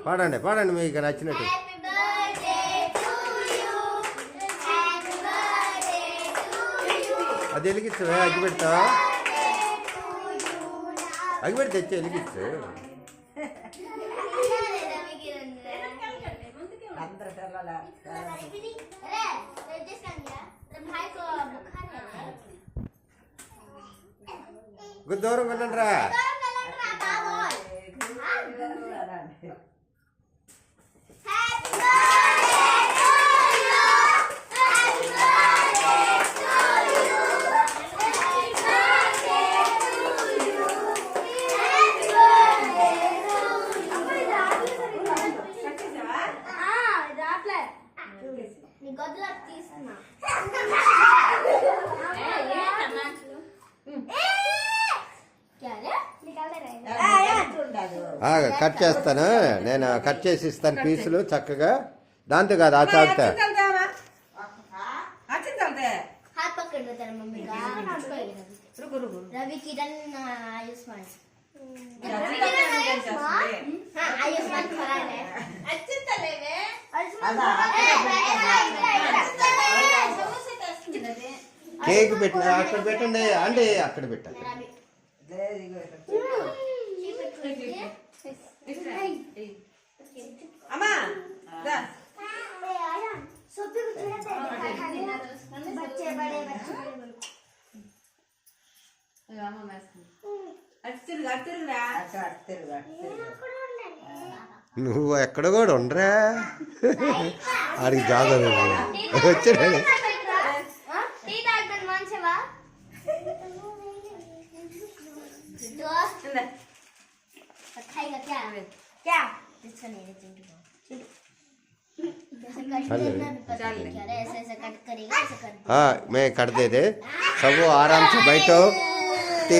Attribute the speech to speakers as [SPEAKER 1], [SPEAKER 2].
[SPEAKER 1] పాడండి పాడండి మీకు నచ్చినట్టు. అది వెలిగించవే, అగ్గి పెడతా, అగ్గి పెడితే తెచ్చి వెలిగించు. దూరం కొనండి రా. కట్ చేస్తాను నేను, కట్ చేసి ఇస్తాను పీసులు చక్కగా. దాంతో కాదు ఆ చాకుతా. కేక్ పెట్టిన అక్కడ పెట్టండి అండి, అక్కడ పెట్టండి. నువ్వు ఎక్కడ కూడా ఉండరా, ఆడికి జాగా వచ్చాడు. मैं कर दे सब आराम से बैठो।